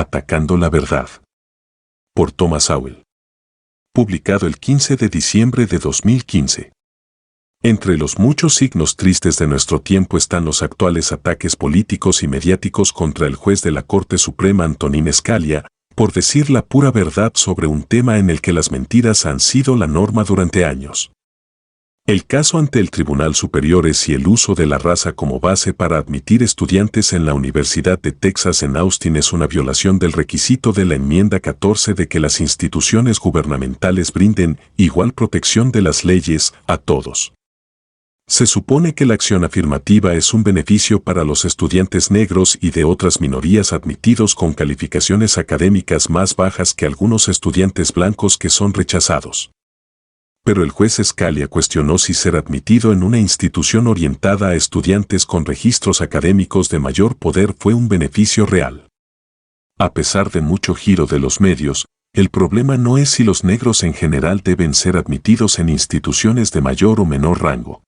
Atacando la verdad. Por Thomas Sowell. Publicado el 15 de diciembre de 2015. Entre los muchos signos tristes de nuestro tiempo están los actuales ataques políticos y mediáticos contra el juez de la Corte Suprema Antonin Scalia, por decir la pura verdad sobre un tema en el que las mentiras han sido la norma durante años. El caso ante el Tribunal Superior es y el uso de la raza como base para admitir estudiantes en la Universidad de Texas en Austin es una violación del requisito de la enmienda 14 de que las instituciones gubernamentales brinden igual protección de las leyes a todos. Se supone que la acción afirmativa es un beneficio para los estudiantes negros y de otras minorías admitidos con calificaciones académicas más bajas que algunos estudiantes blancos que son rechazados. Pero el juez Scalia cuestionó si ser admitido en una institución orientada a estudiantes con registros académicos de mayor poder fue un beneficio real. A pesar de mucho giro de los medios, el problema no es si los negros en general deben ser admitidos en instituciones de mayor o menor rango.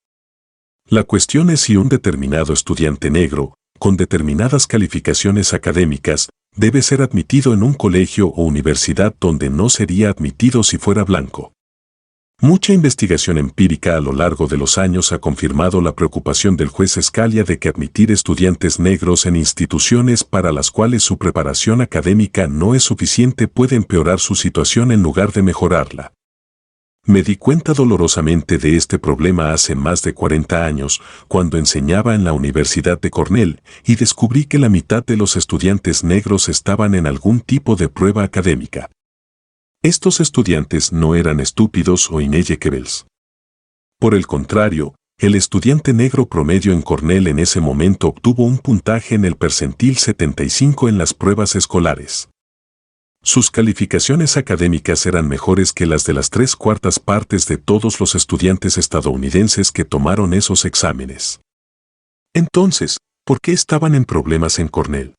La cuestión es si un determinado estudiante negro, con determinadas calificaciones académicas, debe ser admitido en un colegio o universidad donde no sería admitido si fuera blanco. Mucha investigación empírica a lo largo de los años ha confirmado la preocupación del juez Scalia de que admitir estudiantes negros en instituciones para las cuales su preparación académica no es suficiente puede empeorar su situación en lugar de mejorarla. Me di cuenta dolorosamente de este problema hace más de 40 años, cuando enseñaba en la Universidad de Cornell, y descubrí que la mitad de los estudiantes negros estaban en algún tipo de prueba académica. Estos estudiantes no eran estúpidos o inelegibles. Por el contrario, el estudiante negro promedio en Cornell en ese momento obtuvo un puntaje en el percentil 75 en las pruebas escolares. Sus calificaciones académicas eran mejores que las de las 3/4 partes de todos los estudiantes estadounidenses que tomaron esos exámenes. Entonces, ¿por qué estaban en problemas en Cornell?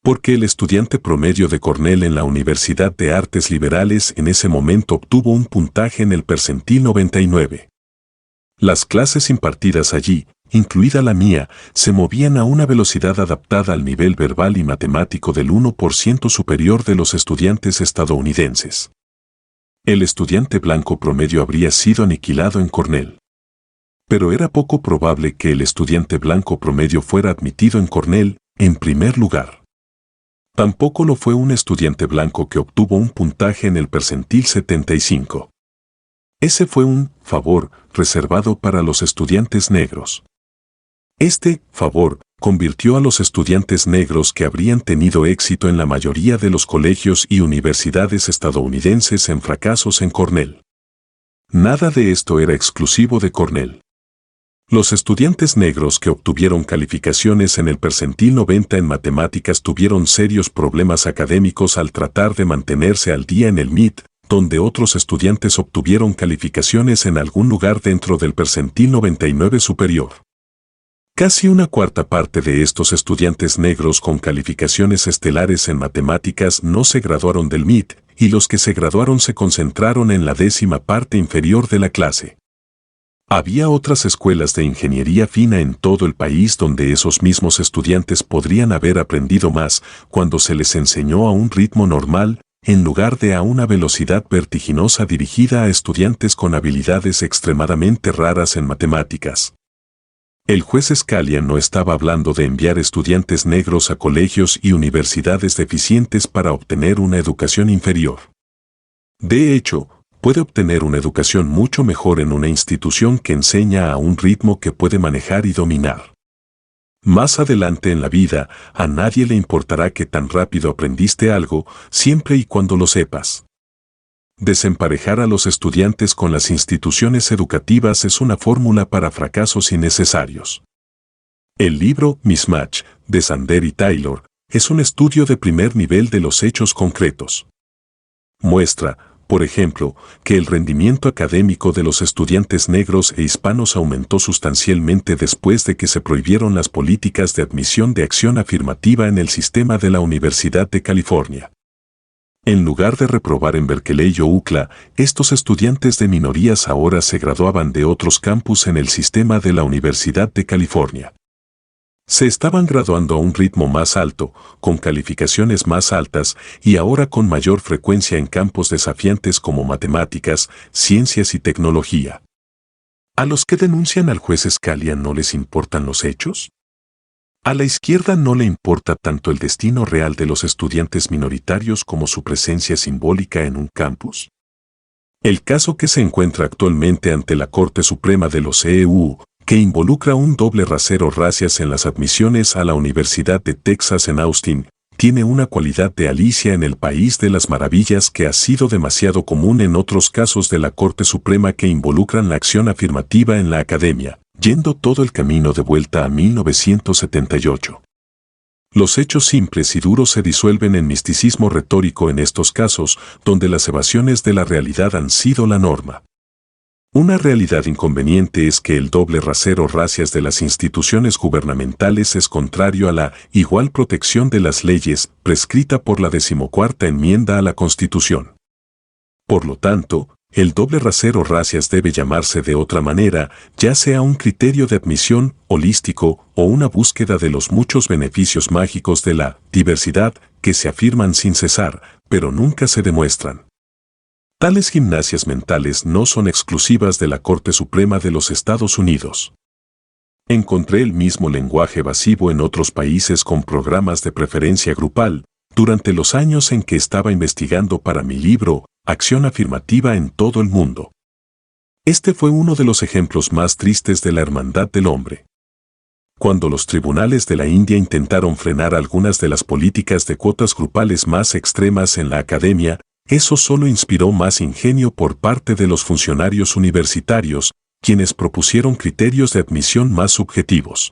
Porque el estudiante promedio de Cornell en la Universidad de Artes Liberales en ese momento obtuvo un puntaje en el percentil 99. Las clases impartidas allí, incluida la mía, se movían a una velocidad adaptada al nivel verbal y matemático del 1% superior de los estudiantes estadounidenses. El estudiante blanco promedio habría sido aniquilado en Cornell. Pero era poco probable que el estudiante blanco promedio fuera admitido en Cornell, en primer lugar. Tampoco lo fue un estudiante blanco que obtuvo un puntaje en el percentil 75. Ese fue un favor reservado para los estudiantes negros. Este favor convirtió a los estudiantes negros que habrían tenido éxito en la mayoría de los colegios y universidades estadounidenses en fracasos en Cornell. Nada de esto era exclusivo de Cornell. Los estudiantes negros que obtuvieron calificaciones en el percentil 90 en matemáticas tuvieron serios problemas académicos al tratar de mantenerse al día en el MIT, donde otros estudiantes obtuvieron calificaciones en algún lugar dentro del percentil 99 superior. Casi una cuarta parte de estos estudiantes negros con calificaciones estelares en matemáticas no se graduaron del MIT, y los que se graduaron se concentraron en la 10ª parte inferior de la clase. Había otras escuelas de ingeniería fina en todo el país donde esos mismos estudiantes podrían haber aprendido más cuando se les enseñó a un ritmo normal, en lugar de a una velocidad vertiginosa dirigida a estudiantes con habilidades extremadamente raras en matemáticas. El juez Scalia no estaba hablando de enviar estudiantes negros a colegios y universidades deficientes para obtener una educación inferior. De hecho, puede obtener una educación mucho mejor en una institución que enseña a un ritmo que puede manejar y dominar. Más adelante en la vida, a nadie le importará qué tan rápido aprendiste algo, siempre y cuando lo sepas. Desemparejar a los estudiantes con las instituciones educativas es una fórmula para fracasos innecesarios. El libro Mismatch, de Sander y Taylor, es un estudio de primer nivel de los hechos concretos. Muestra, por ejemplo, que el rendimiento académico de los estudiantes negros e hispanos aumentó sustancialmente después de que se prohibieron las políticas de admisión de acción afirmativa en el sistema de la Universidad de California. En lugar de reprobar en Berkeley o UCLA, estos estudiantes de minorías ahora se graduaban de otros campus en el sistema de la Universidad de California. Se estaban graduando a un ritmo más alto, con calificaciones más altas y ahora con mayor frecuencia en campos desafiantes como matemáticas, ciencias y tecnología. ¿A los que denuncian al juez Scalia no les importan los hechos? ¿A la izquierda no le importa tanto el destino real de los estudiantes minoritarios como su presencia simbólica en un campus? El caso que se encuentra actualmente ante la Corte Suprema de los EU, que involucra un doble rasero racias en las admisiones a la Universidad de Texas en Austin, tiene una cualidad de Alicia en el País de las Maravillas que ha sido demasiado común en otros casos de la Corte Suprema que involucran la acción afirmativa en la academia, yendo todo el camino de vuelta a 1978. Los hechos simples y duros se disuelven en misticismo retórico en estos casos, donde las evasiones de la realidad han sido la norma. Una realidad inconveniente es que el doble rasero racias de las instituciones gubernamentales es contrario a la igual protección de las leyes prescrita por la 14ª enmienda a la Constitución. Por lo tanto, el doble rasero racias debe llamarse de otra manera, ya sea un criterio de admisión holístico o una búsqueda de los muchos beneficios mágicos de la diversidad que se afirman sin cesar, pero nunca se demuestran. Tales gimnasias mentales no son exclusivas de la Corte Suprema de los Estados Unidos. Encontré el mismo lenguaje evasivo en otros países con programas de preferencia grupal, durante los años en que estaba investigando para mi libro, Acción Afirmativa en todo el mundo. Este fue uno de los ejemplos más tristes de la hermandad del hombre. Cuando los tribunales de la India intentaron frenar algunas de las políticas de cuotas grupales más extremas en la academia, eso solo inspiró más ingenio por parte de los funcionarios universitarios, quienes propusieron criterios de admisión más subjetivos.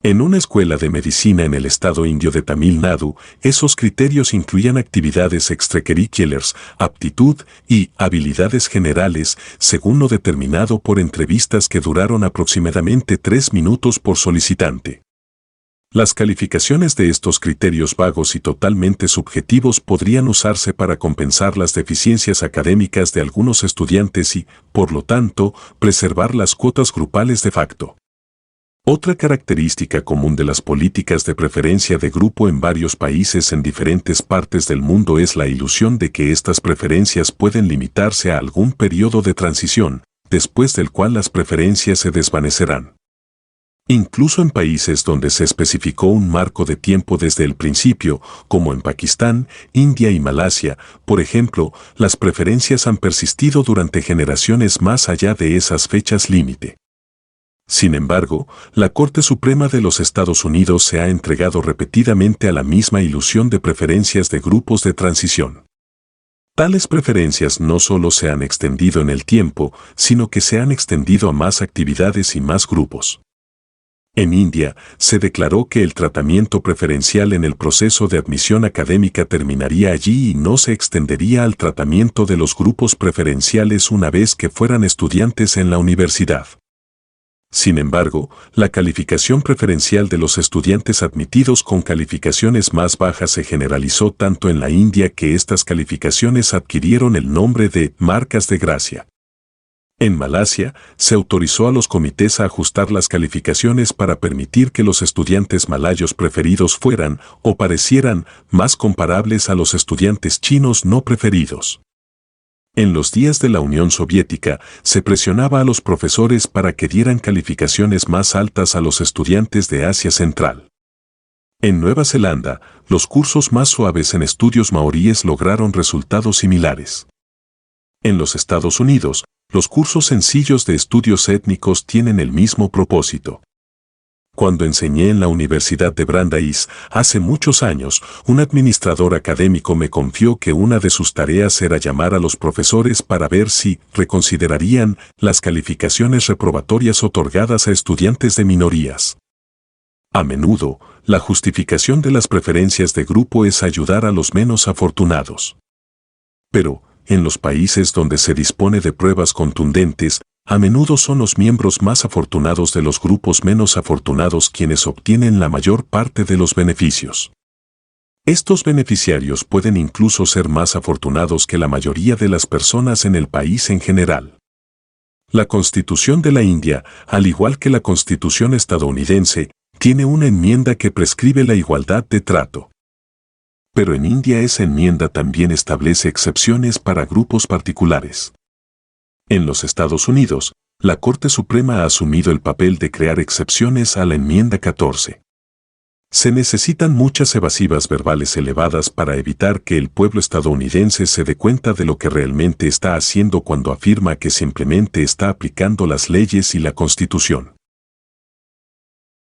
En una escuela de medicina en el estado indio de Tamil Nadu, esos criterios incluían actividades extracurriculares, aptitud y habilidades generales, según lo determinado por entrevistas que duraron aproximadamente 3 minutos por solicitante. Las calificaciones de estos criterios vagos y totalmente subjetivos podrían usarse para compensar las deficiencias académicas de algunos estudiantes y, por lo tanto, preservar las cuotas grupales de facto. Otra característica común de las políticas de preferencia de grupo en varios países en diferentes partes del mundo es la ilusión de que estas preferencias pueden limitarse a algún periodo de transición, después del cual las preferencias se desvanecerán. Incluso en países donde se especificó un marco de tiempo desde el principio, como en Pakistán, India y Malasia, por ejemplo, las preferencias han persistido durante generaciones más allá de esas fechas límite. Sin embargo, la Corte Suprema de los Estados Unidos se ha entregado repetidamente a la misma ilusión de preferencias de grupos de transición. Tales preferencias no solo se han extendido en el tiempo, sino que se han extendido a más actividades y más grupos. En India, se declaró que el tratamiento preferencial en el proceso de admisión académica terminaría allí y no se extendería al tratamiento de los grupos preferenciales una vez que fueran estudiantes en la universidad. Sin embargo, la calificación preferencial de los estudiantes admitidos con calificaciones más bajas se generalizó tanto en la India que estas calificaciones adquirieron el nombre de marcas de gracia. En Malasia, se autorizó a los comités a ajustar las calificaciones para permitir que los estudiantes malayos preferidos fueran, o parecieran, más comparables a los estudiantes chinos no preferidos. En los días de la Unión Soviética, se presionaba a los profesores para que dieran calificaciones más altas a los estudiantes de Asia Central. En Nueva Zelanda, los cursos más suaves en estudios maoríes lograron resultados similares. En los Estados Unidos, los cursos sencillos de estudios étnicos tienen el mismo propósito. Cuando enseñé en la Universidad de Brandeis, hace muchos años, un administrador académico me confió que una de sus tareas era llamar a los profesores para ver si reconsiderarían las calificaciones reprobatorias otorgadas a estudiantes de minorías. A menudo, la justificación de las preferencias de grupo es ayudar a los menos afortunados. Pero, en los países donde se dispone de pruebas contundentes, a menudo son los miembros más afortunados de los grupos menos afortunados quienes obtienen la mayor parte de los beneficios. Estos beneficiarios pueden incluso ser más afortunados que la mayoría de las personas en el país en general. La Constitución de la India, al igual que la Constitución estadounidense, tiene una enmienda que prescribe la igualdad de trato. Pero en India esa enmienda también establece excepciones para grupos particulares. En los Estados Unidos, la Corte Suprema ha asumido el papel de crear excepciones a la enmienda 14. Se necesitan muchas evasivas verbales elevadas para evitar que el pueblo estadounidense se dé cuenta de lo que realmente está haciendo cuando afirma que simplemente está aplicando las leyes y la Constitución.